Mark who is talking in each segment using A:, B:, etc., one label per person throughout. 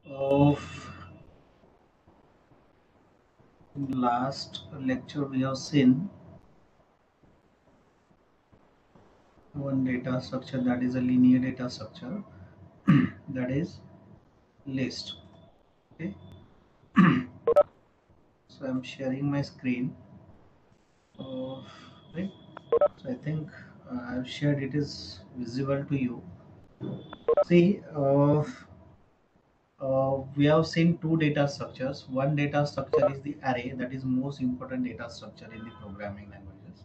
A: Of last lecture we have seen one data structure, that is a linear data structure, that is list. Okay, so I'm sharing my screen. uh, right, so I think I've shared, it is visible to you. See, we have seen two data structures. One data structure is the array, that is most important data structure in the programming languages,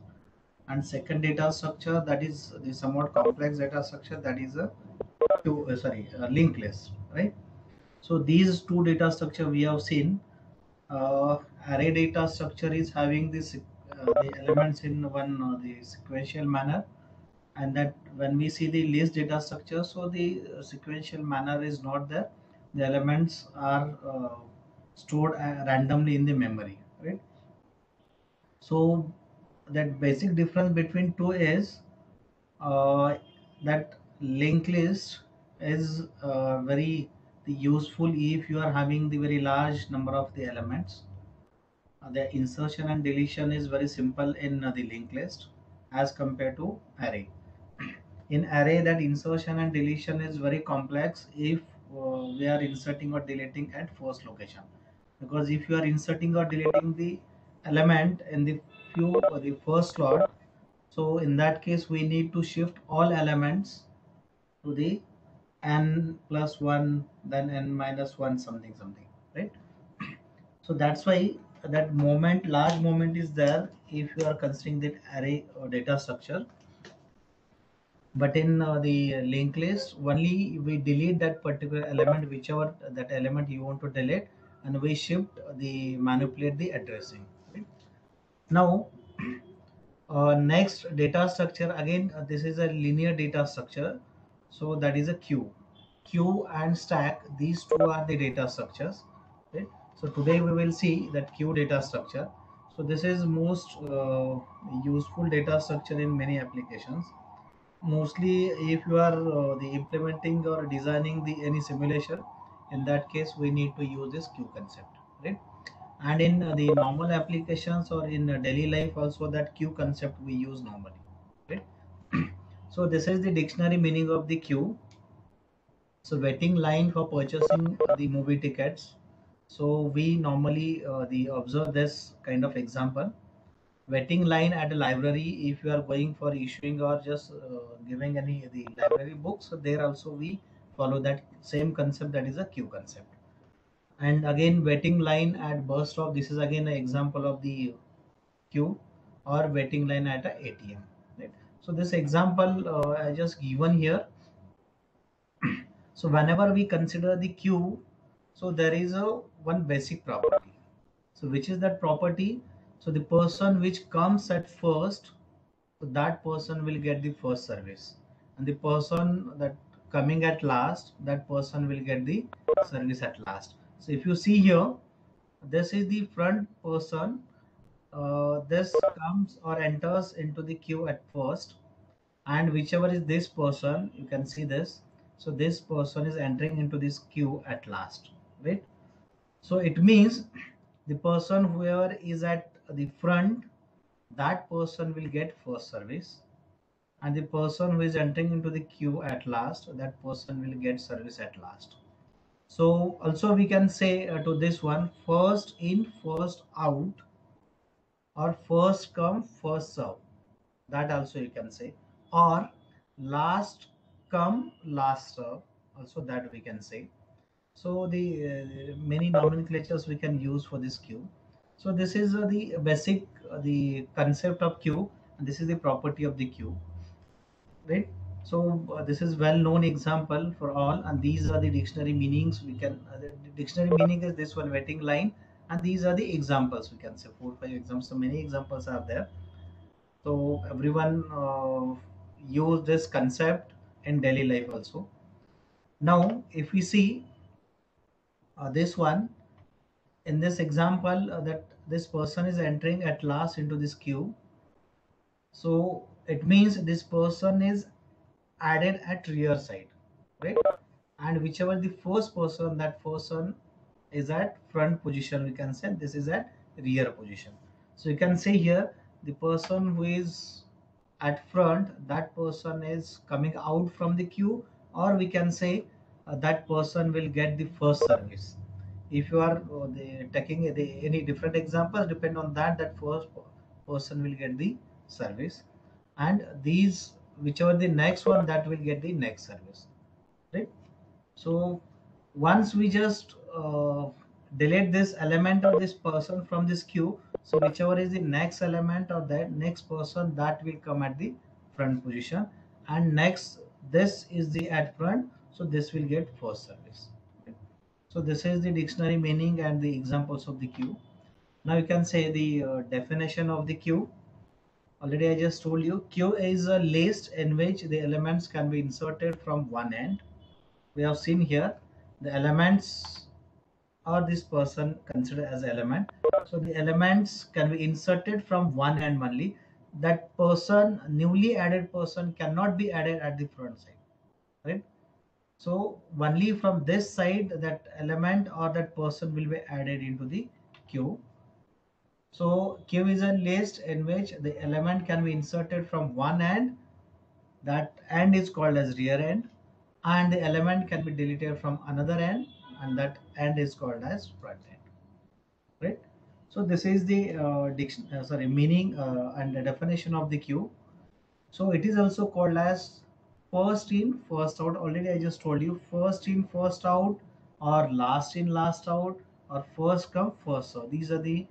A: and second data structure, that is the somewhat complex data structure, that is a linked list, right? So these two data structure we have seen. Array data structure is having the elements in one the sequential manner, and that when we see the list data structure, so the sequential manner is not there. The elements are stored randomly in the memory, right? So that basic difference between two is uh, that linked list is very useful if you are having the very large number of the elements. The insertion and deletion is very simple in the linked list as compared to array. In array, that insertion and deletion is very complex if we are inserting or deleting at first location, because if you are inserting or deleting the element in the first slot, so in that case we need to shift all elements to the n plus 1, then n minus 1, something something, right? So that's why that moment, large moment is there if you are considering that array or data structure. But in the linked list, only we delete that particular element, whichever that element you want to delete, and we shift the manipulate the addressing, right? Now, next data structure, again this is a linear data structure, so that is a queue and stack. These two are the data structures, right? So today we will see that queue data structure. So this is most useful data structure in many applications. Mostly if you are the implementing or designing the any simulation, in that case we need to use this queue concept, right? And in the normal applications or in daily life also, that queue concept we use normally, right? So this is the dictionary meaning of the queue. So waiting line for purchasing the movie tickets. So we normally the observe this kind of example. Waiting line at a library, if you are going for issuing or just giving any the library books, so there also we follow that same concept, that is a queue concept. And again, waiting line at bus stop, this is again an example of the queue, or waiting line at a ATM, right? So this example I just given here. So whenever we consider the queue, so there is a one basic property. So which is that property? So the person which comes at first, so that person will get the first service, and the person that coming at last, that person will get the service at last. So if you see here, this is the front person. This comes or enters into the queue at first, and whichever is this person, you can see this. So this person is entering into this queue at last, right? So it means the person whoever is at the front, that person will get first service, and the person who is entering into the queue at last, that person will get service at last. So also we can say to this one, first in first out, or first come first serve, that also you can say, or last come last serve, also that we can say. So the many nomenclatures we can use for this queue. So this is the basic the concept of queue, and this is the property of the queue, right? So this is well known example for all, and these are the dictionary meanings we can the dictionary meaning is this one, waiting line, and these are the examples, we can say 4 5 examples, so many examples are there. So everyone use this concept in daily life also. Now if we see this one, in this example, that this person is entering at last into this queue, so it means this person is added at rear side, right? and whichever the first person, that person is at front position, we can say this is at rear position. So you can say here the person who is at front, that person is coming out from the queue, or we can say that person will get the first service. If you are taking any different examples, depend on that, that first person will get the service, and these whichever the next one, that will get the next service, right? So once we just delete this element or this person from this queue, so whichever is the next element or that next person, that will come at the front position, and next this is the at front, so this will get first service. Okay. So this is the dictionary meaning and the examples of the queue. Now you can say the definition of the queue. Already I just told you, queue is a list in which the elements can be inserted from one end. We have seen here the elements or this person considered as element. So the elements can be inserted from one end only. That person, newly added person, cannot be added at the front side, right? So only from this side that element or that person will be added into the queue. So queue is a list in which the element can be inserted from one end. That end is called as rear end, and the element can be deleted from another end, and that end is called as front end, right? So this is the meaning and the definition of the queue. So it is also called as first in first out. Already I just told you, first in first out, or last in last out, or first come first serve. These are the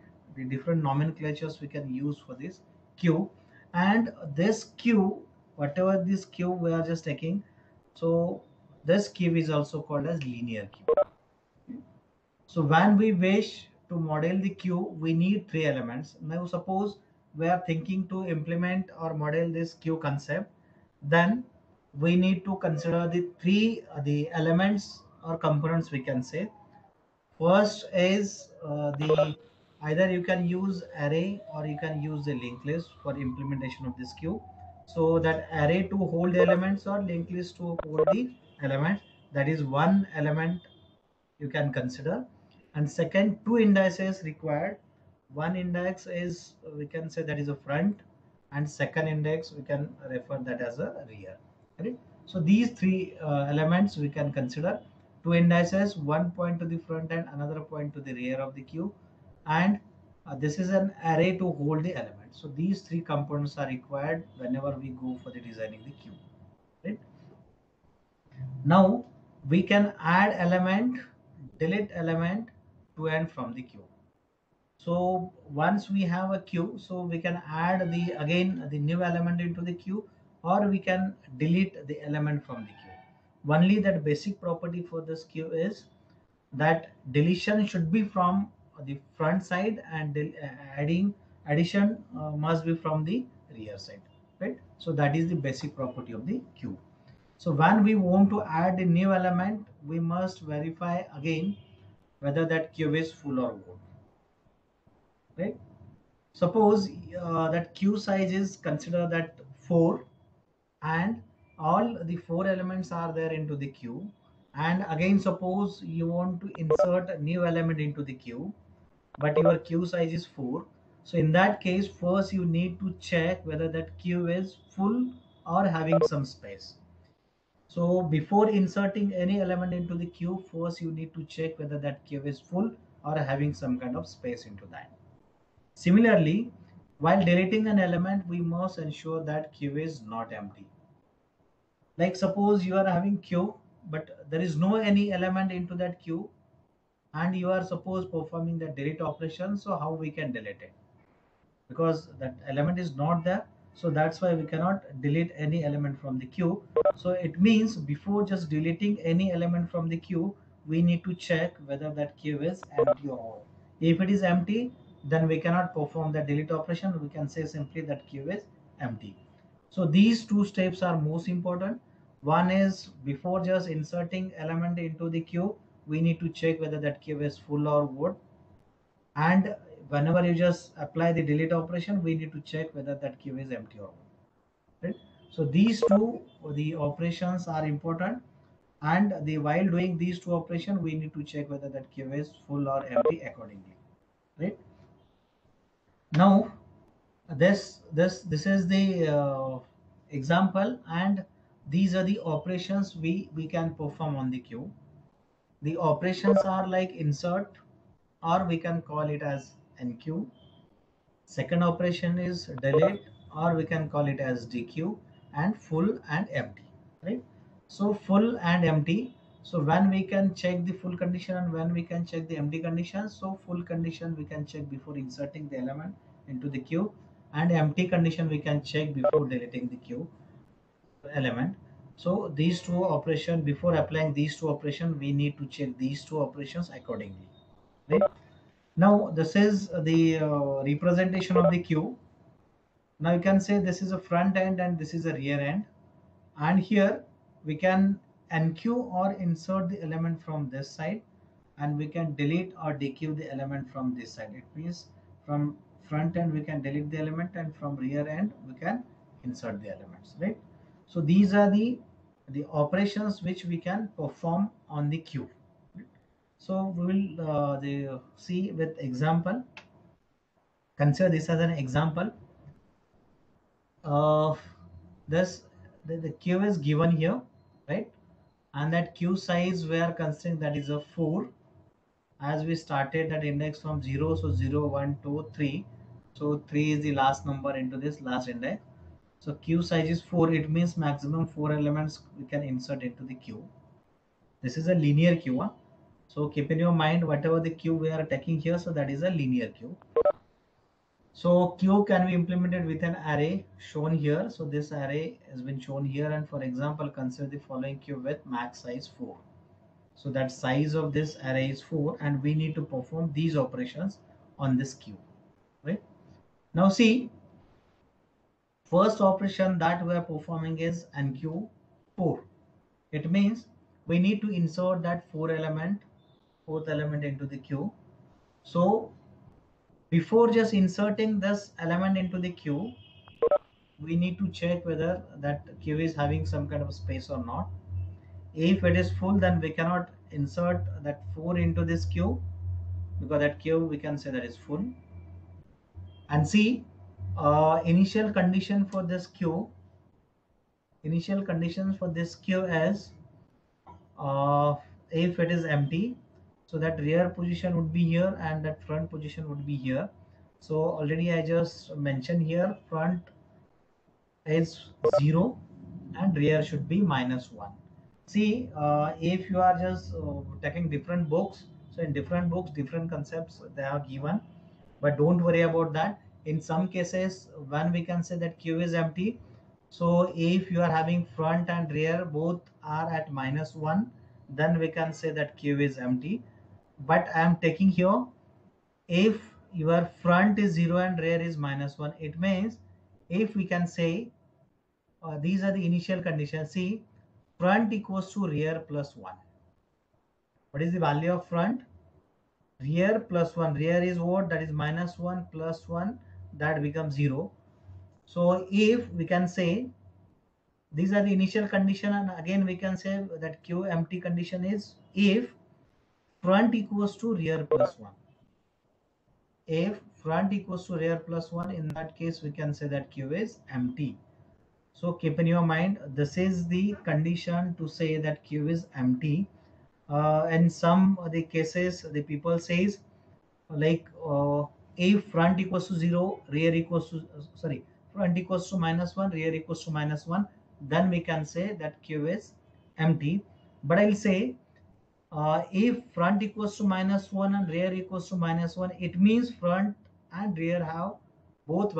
A: different nomenclatures we can use for this queue. And this queue, whatever this queue we are just taking, so this queue is also called as linear queue. So when we wish to model the queue, we need three elements. Now suppose we are thinking to implement or model this queue concept, then we need to consider the three the elements or components, we can say. First is the either you can use array or you can use the linked list for implementation of this queue. So that array to hold the elements or linked list to hold the elements, that is one element you can consider. And second, two indices required. One index is, we can say, that is a front, and second index we can refer that as a rear, right? So these three elements we can consider. Two indices, one point to the front and another point to the rear of the queue, and this is an array to hold the element. So these three components are required whenever we go for the designing the queue, right? Now we can add element, delete element to and from the queue. So once we have a queue, so we can add the again the new element into the queue, or we can delete the element from the queue. Only that basic property for this queue is that deletion should be from the front side, and addition must be from the rear side, right? So that is the basic property of the queue. So when we want to add a new element, we must verify again whether that queue is full or odd, right? Suppose that queue size is consider that 4, and all the 4 elements are there into the queue, and again suppose you want to insert a new element into the queue, but your queue size is 4. So in that case, first you need to check whether that queue is full or having some space. So before inserting any element into the queue, first you need to check whether that queue is full or having some kind of space into that. Similarly, while deleting an element, we must ensure that queue is not empty. Like suppose you are having queue, but there is no any element into that queue, and you are suppose performing the delete operation. So how we can delete it? Because that element is not there, so that's why we cannot delete any element from the queue. So it means before just deleting any element from the queue, we need to check whether that queue is empty or not. If it is empty, then we cannot perform the delete operation. We can say simply that queue is empty. So these two steps are most important. One is before just inserting element into the queue, we need to check whether that queue is full or what, and whenever you just apply the delete operation, we need to check whether that queue is empty or not, right? So these two the operations are important. and while doing these two operations we need to check whether that queue is full or empty accordingly, right? Now this is the example, and these are the operations we can perform on the queue. The operations are like insert, or we can call it as enqueue. Second operation is delete, or we can call it as dequeue, and full and empty, right? So full and empty. So when we can check the full condition and when we can check the empty condition. So full condition we can check before inserting the element into the queue, and empty condition we can check before deleting the queue element. So these two operation, before applying these two operation, we need to check these two operations accordingly, right? Now this is the representation of the queue. Now you can say this is a front end and this is a rear end, and here we can enqueue or insert the element from this side, and we can delete or dequeue the element from this side. It means from front end we can delete the element, and from rear end we can insert the elements, right? So these are the operations which we can perform on the queue. So we will see with example. Consider this as an example. uh, this the queue is given here, right? And that queue size we are considering that is a 4, as we started that index from 0. So 0, 1, 2, 3. So 3 is the last number into this last index. So queue size is 4. It means maximum 4 elements we can insert into the queue. This is a linear queue, huh? So keep in your mind whatever the queue we are taking here, so that is a linear queue. So queue can be implemented with an array shown here. So this array has been shown here, and for example consider the following queue with max size 4. So that size of this array is 4, and we need to perform these operations on this queue, right? Now see, first operation that we are performing is enqueue 4. It means we need to insert that fourth element into the queue. So before just inserting this element into the queue, we need to check whether that queue is having some kind of space or not. If it is full, then we cannot insert that 4 into this queue, because that queue we can say that is full. And see, initial condition for this queue, initial conditions for this queue is uh, if it is empty, so that rear position would be here and that front position would be here. So already I just mentioned here, front is 0 and rear should be -1. See, if you are just taking different books, so in different books different concepts they are given, but don't worry about that. In some cases when we can say that queue is empty, so if you are having front and rear both are at -1, then we can say that queue is empty. But I am taking here, if your front is 0 and rear is -1, it means, if we can say, these are the initial conditions. See, front equals to rear plus 1. What is the value of front? Rear plus 1. Rear is what? That is -1 plus 1. That becomes 0. So if we can say these are the initial condition, and again we can say that Q empty condition is if front equals to rear plus 1. If front equals to rear plus 1, in that case we can say that Q is empty. So keep in your mind, this is the condition to say that queue is empty. In some of the cases, the people says like if front equals to 0, rear equals to front equals to -1, rear equals to -1, then we can say that queue is empty. But I'll say if front equals to -1 and rear equals to -1, it means front and rear have both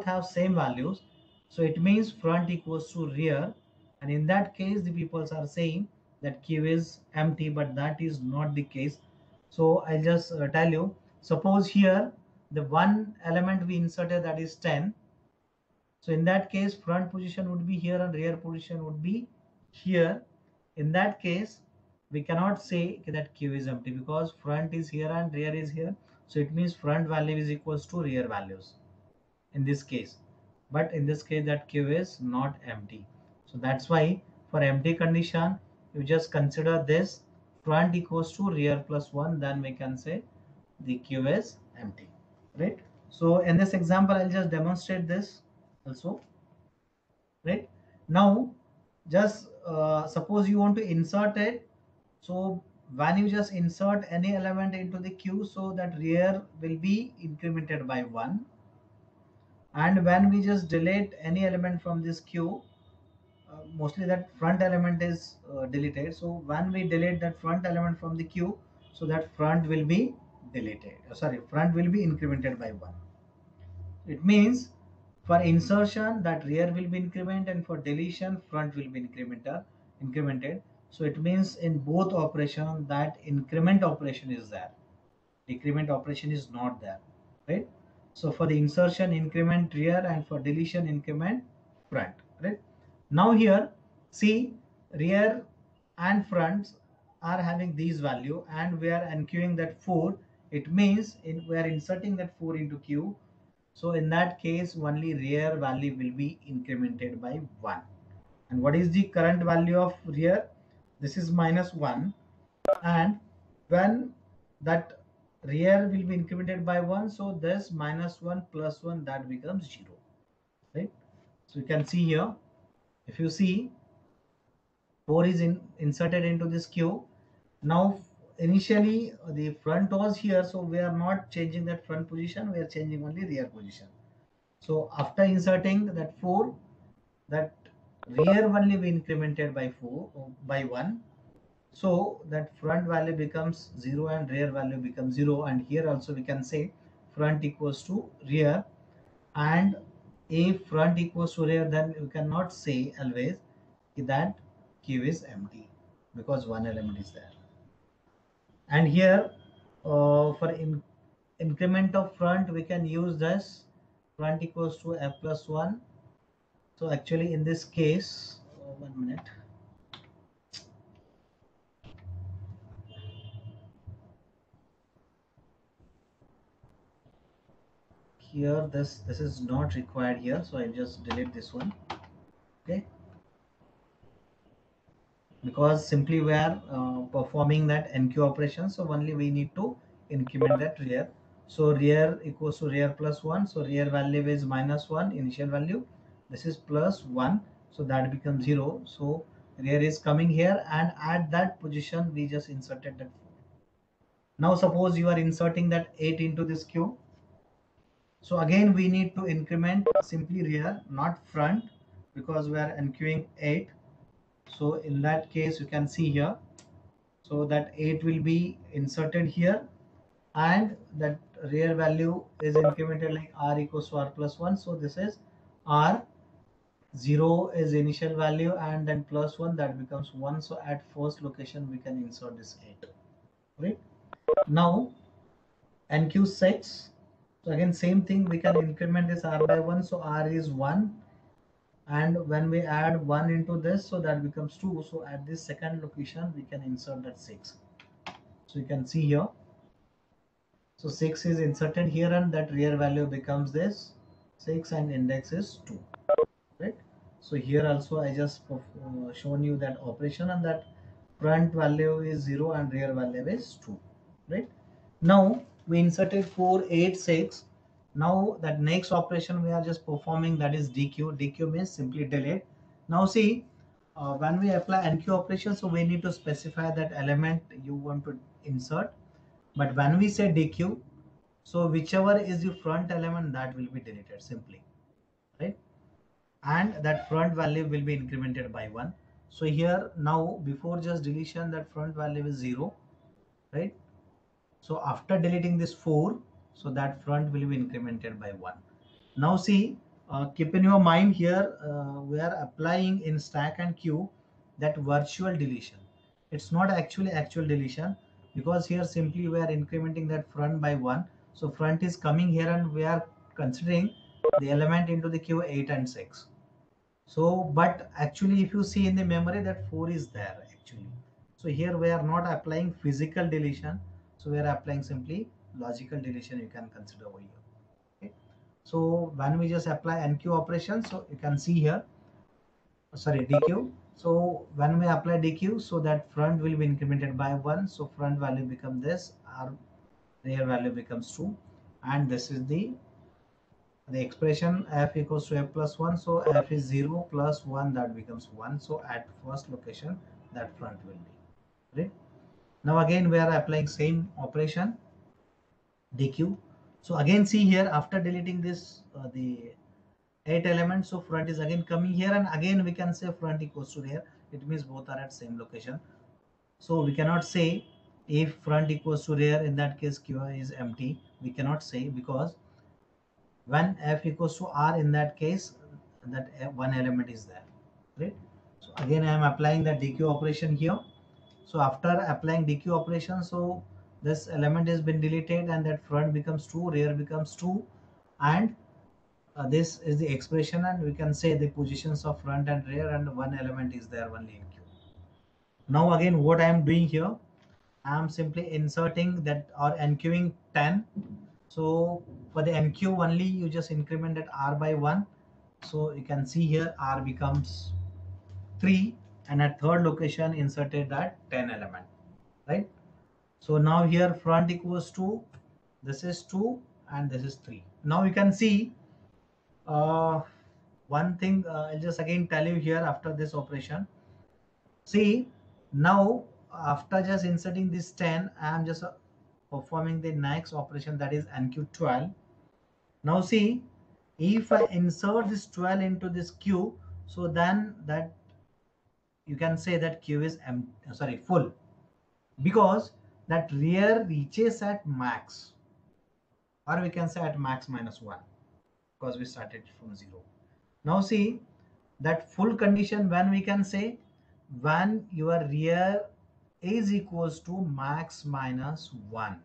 A: have same values. So it means front equals to rear, and in that case the people are saying that queue is empty, but that is not the case. So I'll just tell you, suppose here the one element we inserted, that is 10. So in that case front position would be here and rear position would be here. In that case we cannot say that queue is empty, because front is here and rear is here. So it means front value is equals to rear values in this case. But in this case that queue is not empty. So that's why For empty condition, you just consider this front equals to rear plus 1, then we can say the queue is empty, right? So in this example, I'll just demonstrate this also, right? Now, just suppose you want to insert it. So when you just insert any element into the queue, so that rear will be incremented by 1. And when we just delete any element from this queue, mostly that front element is deleted. So when we delete that front element from the queue, so that front will be deleted. Sorry, front will be incremented by 1. It means for insertion that rear will be incremented, and for deletion front will be incremented. So it means in both operation that increment operation is there, decrement operation is not there, right? So for the insertion increment rear, and for deletion increment front, right? Now here see, rear and fronts are having these value, and we are enqueuing that 4. It means we are inserting that 4 into queue. So in that case only rear value will be incremented by 1. And what is the current value of rear? This is -1. And when that rear will be incremented by 1, so this -1 plus 1, that becomes 0, right? So you can see here, if you see 4 is inserted into this queue. Now initially the front was here, so we are not changing that front position, we are changing only rear position. So after inserting that 4, that rear only be incremented by 1. So that front value becomes 0 and rear value becomes 0. And here also we can say front equals to rear. And if front equals to rear, then you cannot say always that queue is empty, because one element is there. And here for increment of front, we can use this front equals to f plus 1. So actually in this case, 1 minute. Here this is not required here, so I'll just delete this one. Okay, because simply we are performing that NQ operation, so only we need to increment that rear. So rear equals to rear plus 1, so rear value is -1 initial value, this is plus 1, so that becomes 0. So rear is coming here, and at that position we just inserted that 4. Now suppose you are inserting that 8 into this queue. So again we need to increment simply rear, not front, because we are enqueuing 8. So in that case you can see here, so that 8 will be inserted here, and that rear value is incremented like r equals to r plus 1. So this is r, 0 is initial value, and then plus 1, that becomes 1. So at first location we can insert this 8, right? Now NQ6, so again same thing, we can increment this r by 1, so r is 1. And when we add 1 into this, so that becomes 2. So at this second location we can insert that 6. So you can see here, so 6 is inserted here, and that rear value becomes this 6, and index is 2, right? So here also I just shown you that operation, and that front value is 0 and rear value is 2, right? Now we inserted 4 8 6. Now that next operation we are just performing, that is DQ. DQ means simply delete. Now see, when we apply NQ operation, so we need to specify that element you want to insert. But when we say DQ, so whichever is the front element, that will be deleted simply, right? And that front value will be incremented by 1. So here now before just deletion, that front value is 0, right? So after deleting this 4, so that front will be incremented by 1. Now see, keep in your mind here, we are applying in stack and queue that virtual deletion. It's not actually actual deletion, because here simply we are incrementing that front by 1. So front is coming here, and we are considering the element into the queue 8 and 6. So but actually if you see in the memory, that 4 is there actually. So here we are not applying physical deletion, so we are applying simply logical deletion, you can consider over here. Okay, so when we just apply NQ operation, so you can see here, sorry, DQ. So when we apply dq, so that front will be incremented by 1, so front value become this, our rear value becomes 2, and this is the expression f equals to f plus 1, so f is 0 plus 1, that becomes 1, so at first location that front will be right. Now again we are applying same operation dq. So again see here, after deleting this the 8 elements, so front is again coming here, and again we can say front equals to rear, it means both are at same location. So we cannot say if front equals to rear, in that case q is empty, we cannot say, because when f equals to r, in that case that one element is there, right? So again I am applying the dq operation here. So after applying dq operation, so this element has been deleted, and that front becomes 2, rear becomes 2, and this is the expression, and we can say the positions of front and rear, and one element is there only in q. Now again what I am doing here, I am simply inserting that or enqueuing 10. So for the enqueue only, you just increment that r by 1. So you can see here r becomes 3, and at third location inserted that 10 element, right? So now here front equals to, this is 2 and this is 3. Now you can see one thing, I'll just again tell you here after this operation. See, now after just inserting this 10, I am just performing the next operation, that is NQ12. Now see, if I insert this 12 into this Q, so then that you can say that Q is full, because that rear reaches at max, or we can say at max minus 1, because we started from 0. Now see, that full condition when we can say, when your rear is equals to max minus 1.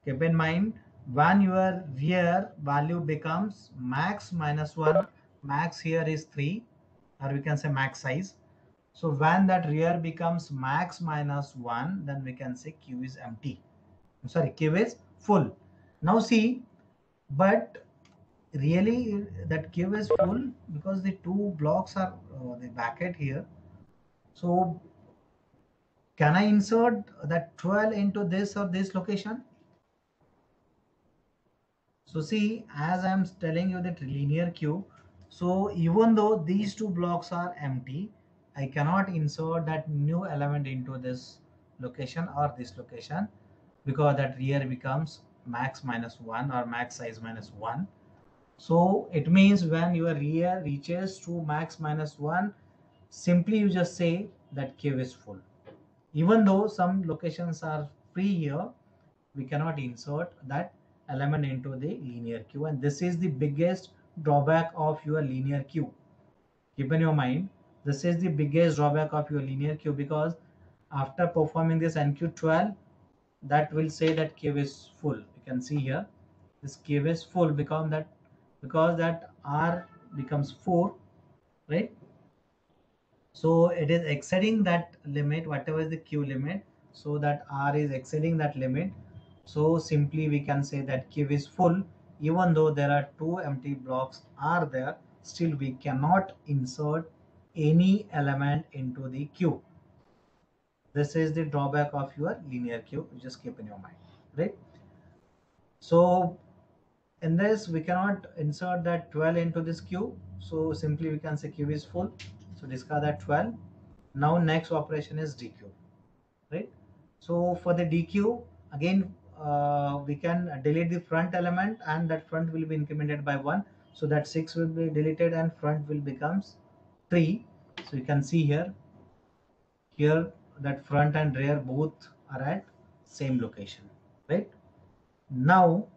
A: Keep in mind, when your rear value becomes max minus 1, max here is 3, or we can say max size. So when that rear becomes max minus 1, then we can say q is empty. I'm sorry, q is full. Now see, but really that q is full because the two blocks are the bracket here. So can I insert that 12 into this or this location? So see, as I am telling you that linear queue, so even though these two blocks are empty, I cannot insert that new element into this location or this location, because that rear becomes max minus 1 or max size minus 1. So it means when your rear reaches to max minus 1, simply you just say that queue is full. Even though some locations are free here, we cannot insert that element into the linear queue, and this is the biggest drawback of your linear queue. Keep in your mind, this is the biggest drawback of your linear queue, because after performing this NQ12, that will say that queue is full. You can see here this queue is full, because that R becomes 4, right? So it is exceeding that limit, whatever is the Q limit, so that R is exceeding that limit. So simply we can say that queue is full, even though there are two empty blocks are there, still we cannot insert any element into the queue. This is the drawback of your linear queue. Just keep in your mind, right? So in this we cannot insert that 12 into this queue, so simply we can say queue is full, so discard that 12. Now next operation is dq, right? So for the dq, again we can delete the front element, and that front will be incremented by 1, so that 6 will be deleted and front will becomes 3. So you can see here that front and rear both are at same location, right? Now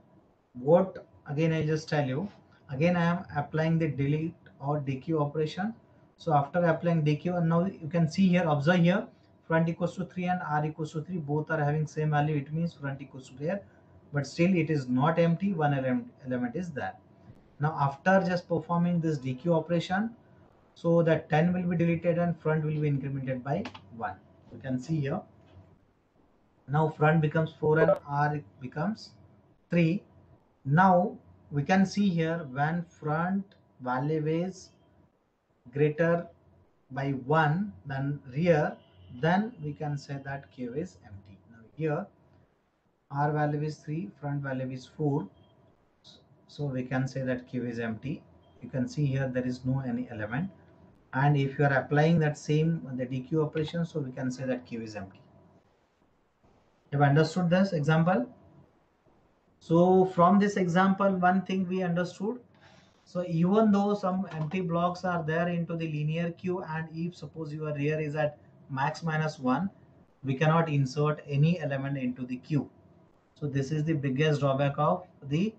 A: what, again I just tell you, again I am applying the delete or dq operation. So after applying dq, and now you can see here, observe here, front equals to 3 and r equals to 3, both are having same value, it means front equals to rear, but still it is not empty, one element is there. Now after just performing this dq operation, so that 10 will be deleted and front will be incremented by 1. You can see here, now front becomes 4 and r becomes 3. Now we can see here, when front value is greater by 1 than rear, then we can say that queue is empty. Now here R value is 3, front value is 4, so we can say that queue is empty. You can see here there is no any element, and if you are applying that same the DQ operation, so we can say that queue is empty. Have you understood this example? So from this example, one thing we understood. So even though some empty blocks are there into the linear queue, and if suppose your rear is at max minus 1, we cannot insert any element into the queue. So this is the biggest drawback of the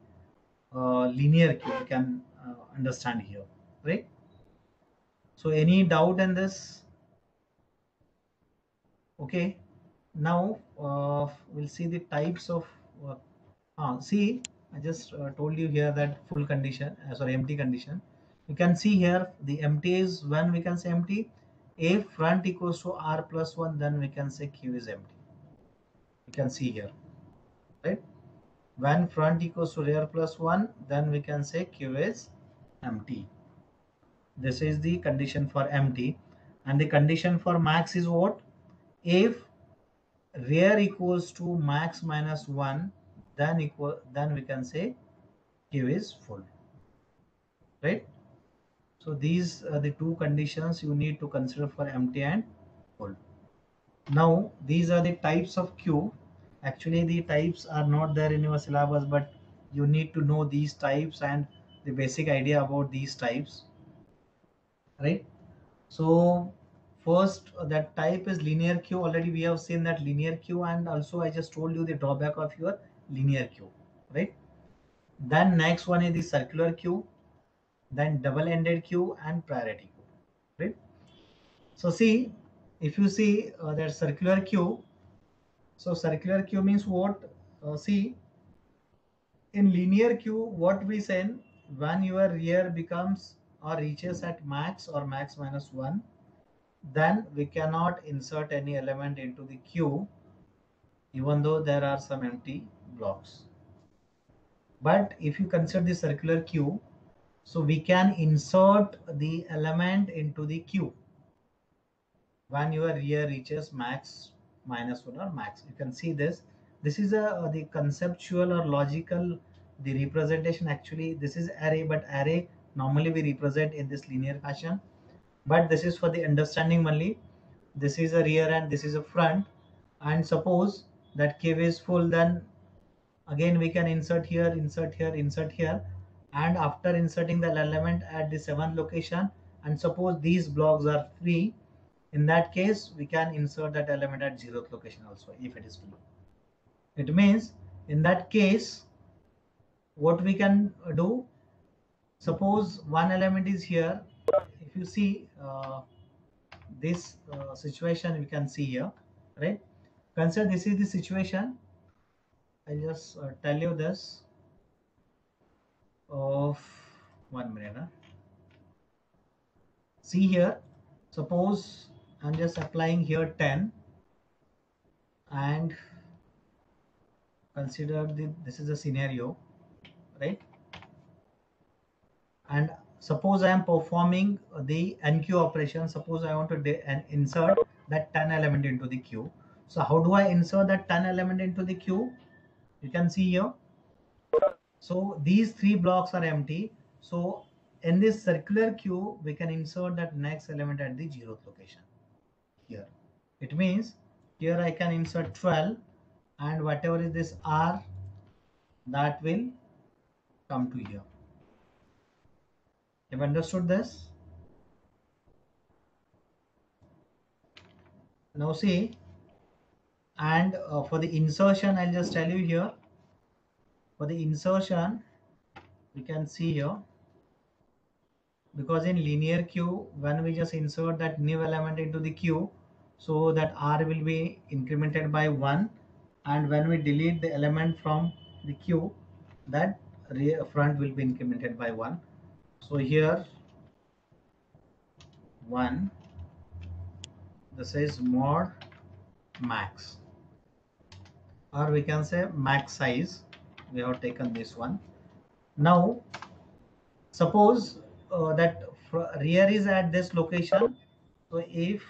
A: linear queue. You can understand here, right? So any doubt in this? Okay. Now we'll see the types of see, I just told you here that full condition, sorry, empty condition. You can see here the empty is when we can say empty. If front equals to R plus 1, then we can say Q is empty. You can see here, right? When front equals to rear plus 1, then we can say Q is empty. This is the condition for empty. And the condition for max is what? If rear equals to max minus 1, then we can say Q is full, right? So these are the two conditions you need to consider for empty and full. Now these are the types of queue. Actually the types are not there in your syllabus, but you need to know these types and the basic idea about these types, right? So first that type is linear queue. Already we have seen that linear queue, and also I just told you the drawback of your linear queue, right? Then next one is the circular queue, then double-ended queue and priority queue, right? So see, if you see that circular queue, so circular queue means what? See, in linear queue, what we say, when your rear becomes or reaches at max or max minus 1, then we cannot insert any element into the queue, even though there are some empty blocks. But if you consider the circular queue, so we can insert the element into the queue when your rear reaches max minus 1 or max. You can see this. This is the conceptual or logical the representation. Actually this is array, but array normally we represent in this linear fashion, but this is for the understanding only. This is a rear and this is a front, and suppose that cave is full, then again we can insert here, insert here, insert here, and after inserting the element at the 7th location, and suppose these blocks are free, in that case we can insert that element at 0th location also if it is free. It means in that case what we can do, suppose one element is here. If you see this situation, we can see here, right? Consider this is the situation. I'll just tell you this of 1 minute. See here, suppose I'm just applying here 10, and consider this is a scenario, right? And suppose I am performing the NQ operation. Suppose I want to insert that 10 element into the queue. So how do I insert that 10 element into the queue? You can see here. So these three blocks are empty. So in this circular queue, we can insert that next element at the 0th location here. It means here I can insert 12, and whatever is this R, that will come to here. Have you understood this? Now see, and for the insertion, I'll just tell you here. For the insertion, we can see here, because in linear queue, when we just insert that new element into the queue, so that R will be incremented by 1, and when we delete the element from the queue, that front will be incremented by 1. So here 1, this is mod max, or we can say max size. We have taken this one. Now suppose that rear is at this location. So if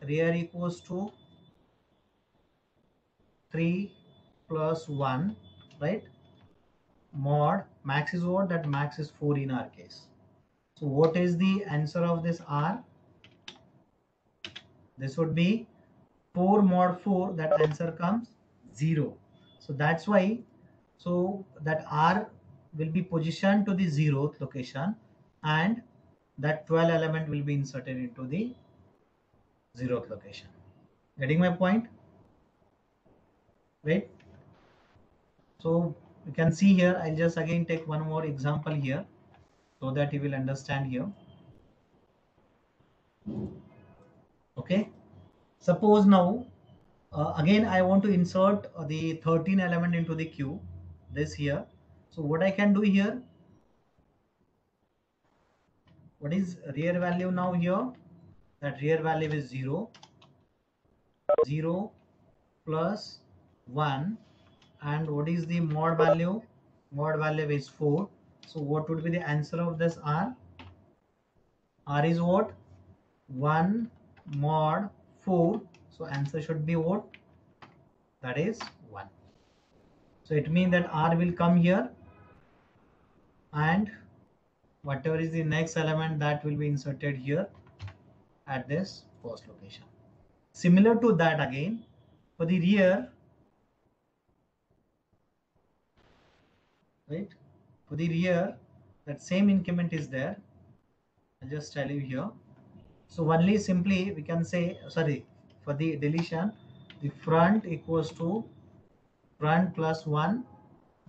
A: rear equals to 3 plus 1, right? Mod max is what? That max is 4 in our case. So what is the answer of this R? This would be 4 mod 4. That answer comes 0. So that's why, so that R will be positioned to the 0th location, and that 12 element will be inserted into the 0th location. Getting my point? Right? So you can see here, I'll just again take one more example here so that you will understand here. Okay. Suppose now, again, I want to insert the 13 element into the queue, this here. So what I can do here, what is real value now here? That real value is 0, 0 plus 1. And what is the mod value? Mod value is 4. So what would be the answer of this R? R is what? 1 mod 4. So answer should be what? That is 1. So it means that R will come here, and whatever is the next element, that will be inserted here at this first location. Similar to that, again for the rear, right? For the rear, that same increment is there. I'll just tell you here. So only simply we can say, sorry, for the deletion, the front equals to front plus 1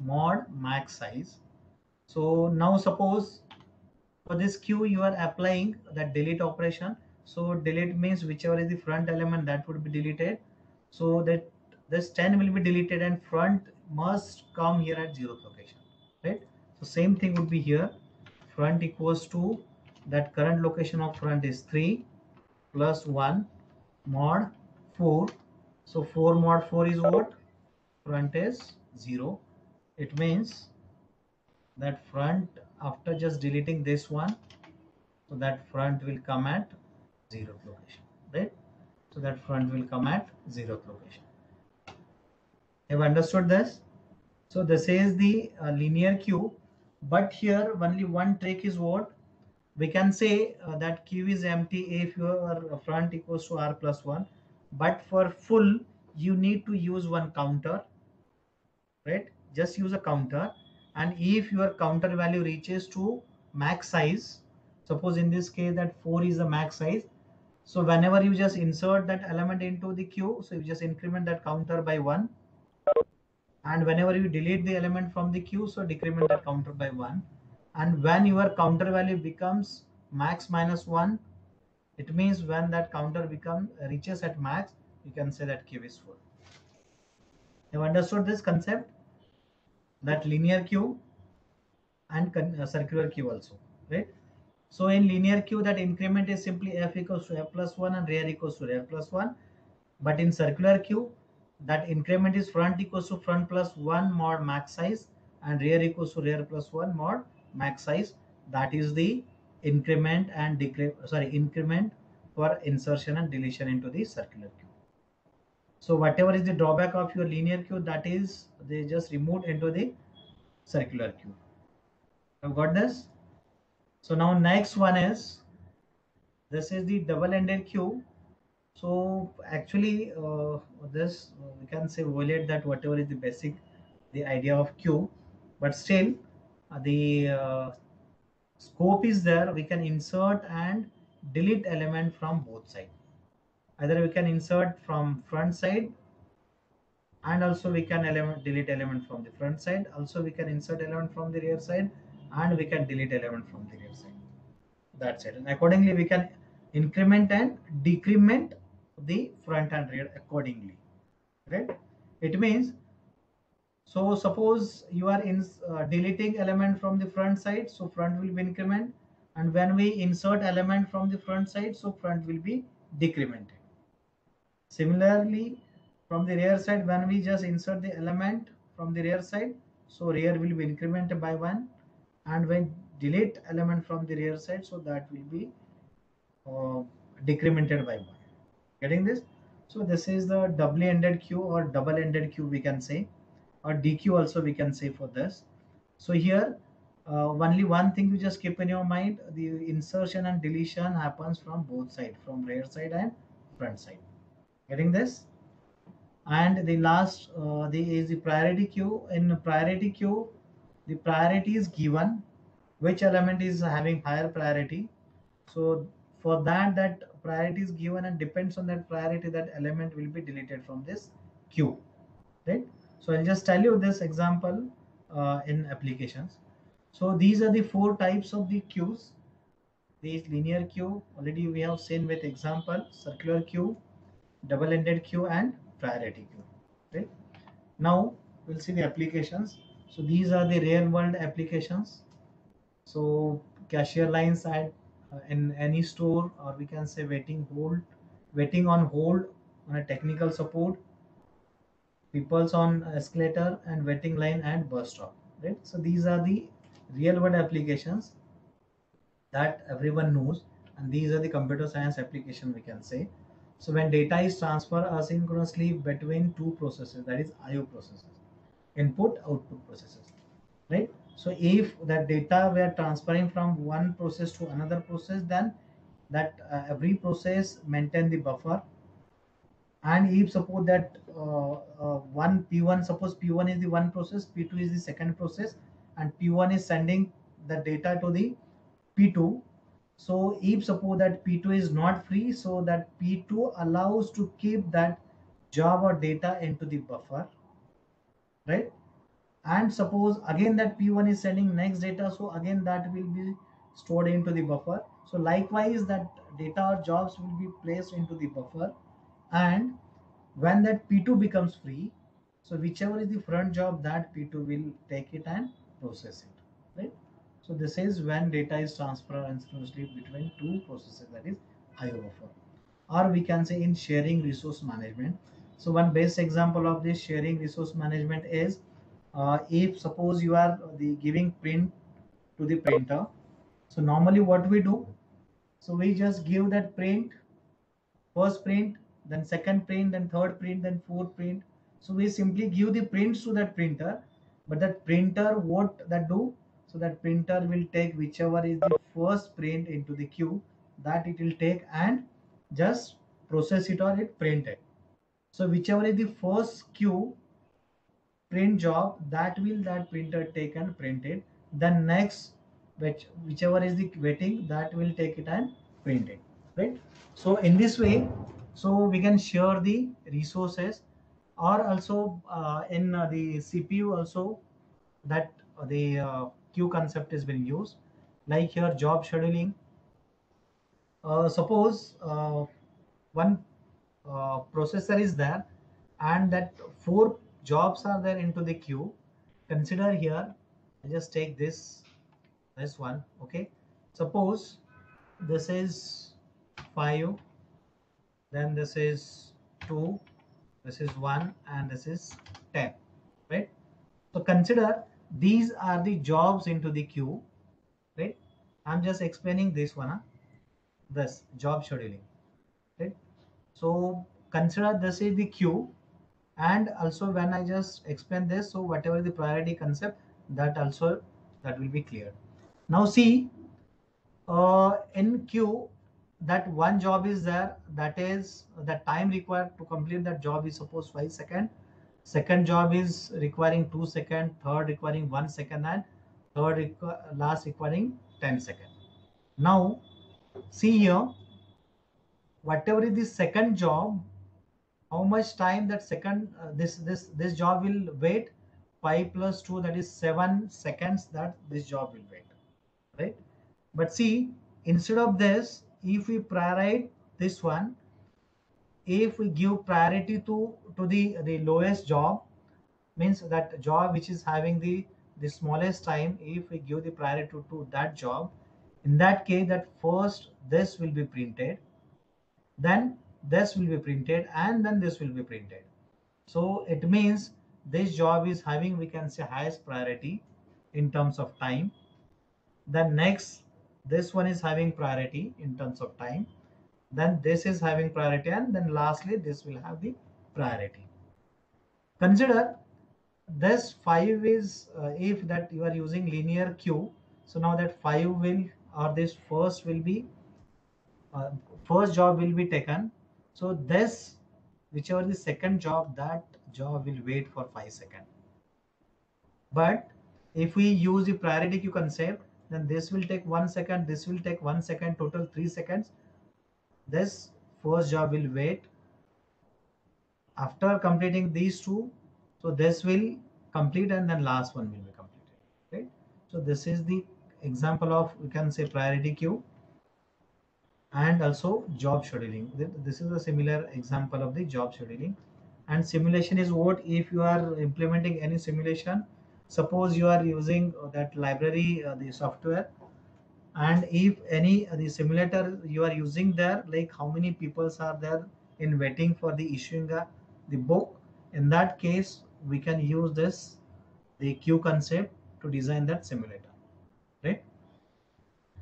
A: mod max size. So now suppose for this queue you are applying that delete operation. So delete means whichever is the front element, that would be deleted. So that this 10 will be deleted and front must come here at 0th location, right? So same thing would be here. Front equals to that current location of front is 3 plus 1 mod 4. So 4 mod 4 is what? Front is 0. It means that front, after just deleting this one, so that front will come at 0th location, right? So that front will come at 0th location. Have understood this? So this is the linear queue, but here only one trick is what? We can say that queue is empty if your front equals to R plus 1, but for full you need to use one counter, right? Just use a counter, and if your counter value reaches to max size, suppose in this case that 4 is the max size, so whenever you just insert that element into the queue, so you just increment that counter by 1, and whenever you delete the element from the queue, so decrement that counter by 1, and when your counter value becomes max minus 1, it means when that counter reaches at max, you can say that queue is full. You have understood this concept, that linear queue and circular queue also, right? So in linear queue, that increment is simply f equals to f plus 1 and rear equals to rear plus 1. But in circular queue, that increment is front equals to front plus 1 mod max size and rear equals to rear plus 1 mod max size. That is the increment and increment for insertion and deletion into the circular queue. So whatever is the drawback of your linear queue, that is they just removed into the circular queue. Have got this? So now next one is, this is the double-ended queue. So actually this we can say violate that whatever is the basic, the idea of queue, but still the scope is there. We can insert and delete element from both sides. Either we can insert from front side, and also we can delete element from the front side. Also we can insert element from the rear side, and we can delete element from the rear side. That's it. And accordingly we can increment and decrement the front and rear accordingly, right? It means, so suppose you are in deleting element from the front side, so front will be increment, and when we insert element from the front side, so front will be decremented. Similarly, from the rear side, when we just insert the element from the rear side, so rear will be incremented by 1, and when delete element from the rear side, so that will be uh, decremented by 1. Getting this? So this is the doubly ended queue or double ended queue we can say, or DQ also we can say for this. So here only one thing you just keep in your mind: the insertion and deletion happens from both sides, from rear side and front side. Getting this? And the last the is the priority queue. In priority queue, the priority is given which element is having higher priority. So for that, that priority is given, and depends on that priority, that element will be deleted from this queue, right? So I'll just tell you this example in applications. So these are the four types of the queues. These linear queue already we have seen with example, circular queue, double-ended queue, and priority queue, right? Now we'll see the applications. So these are the real world applications. So cashier lines at in any store, or we can say waiting on hold on a technical support, people's on escalator and waiting line and bus stop, right? So these are the real world applications that everyone knows, and these are the computer science application we can say. So when data is transferred asynchronously between two processes, that is IO processes, input output processes, right? So if that data we are transferring from one process to another process, then that every process maintain the buffer. And if suppose that one P1, suppose P1 is the one process, P2 is the second process, and P1 is sending the data to the P2. So if suppose that P2 is not free, so that P2 allows to keep that job or data into the buffer, right? And suppose again that P1 is sending next data, so again that will be stored into the buffer. So likewise that data or jobs will be placed into the buffer, and when that P2 becomes free, so whichever is the front job, that P2 will take it and process it, right? So this is when data is transferred instantaneously between two processes, that is IO buffer. Or we can say in sharing resource management. So one best example of this sharing resource management is if suppose you are the giving print to the printer. So normally what we do, so we just give that print, first print, then second print, then third print, then fourth print. So we simply give the prints to that printer, but that printer what that do? So that printer will take whichever is the first print into the queue, that it will take and just process it or it print it. So whichever is the first queue print job, that will that printer take and print it. Then next, whichever is the waiting, that will take it and print it, right? So in this way, so we can share the resources. Or also in the CPU also, that the queue concept is being used, like here job scheduling. Suppose one processor is there, and that four jobs are there into the queue. Consider here, I just take this one, okay? Suppose this is 5, then this is 2, this is 1, and this is 10, right? So consider these are the jobs into the queue, right? I'm just explaining this one, this job scheduling, right? So consider this is the queue, and also when I just explain this, so whatever the priority concept, that also that will be clear. Now see, in queue, that one job is there, that is the time required to complete that job is suppose 5 seconds. Second job is requiring 2 seconds, third requiring 1 second, and last requiring 10 seconds. Now see here, whatever is the second job, how much time that second this job will wait? 5 plus 2, that is 7 seconds that this job will wait, right? But see, instead of this, if we prioritize this one, if we give priority to the lowest job, means that job which is having the smallest time, if we give the priority to that job, in that case that first this will be printed, then this will be printed, and then this will be printed. So it means this job is having, we can say, highest priority in terms of time. Then next, this one is having priority in terms of time. Then this is having priority, and then lastly, this will have the priority. Consider this 5 is if that you are using linear queue. So now that 5 will, or this first will be uh, first job will be taken. So this, whichever the second job, that job will wait for 5 seconds. But if we use the priority queue concept, then this will take 1 second, this will take 1 second, total 3 seconds. This first job will wait. After completing these two, so this will complete, and then last one will be completed. Right? So this is the example of, we can say, priority queue and also job scheduling. This is a similar example of the job scheduling. And simulation is what, if you are implementing any simulation, suppose you are using that library, the software, and if any the simulator you are using there, like how many peoples are there in waiting for the issuing the book, in that case we can use this, the queue concept, to design that simulator, right?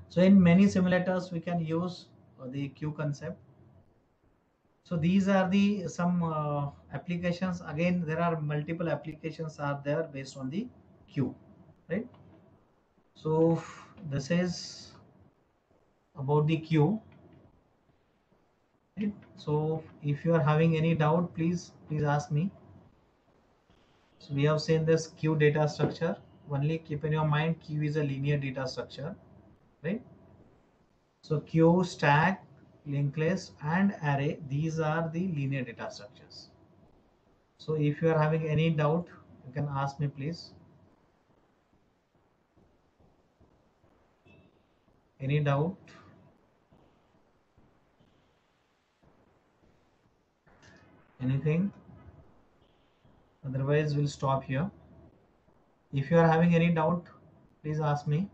A: So in many simulators we can use the queue concept. So these are the some applications. Again, there are multiple applications are there based on the queue, right? So this is about the queue. Right? So if you are having any doubt, please ask me. So we have seen this queue data structure. Only keep in your mind, queue is a linear data structure, right? So queue, stack, linked list, and array, these are the linear data structures. So if you are having any doubt, you can ask me, please. Any doubt? Anything? Otherwise, we'll stop here. If you are having any doubt, please ask me.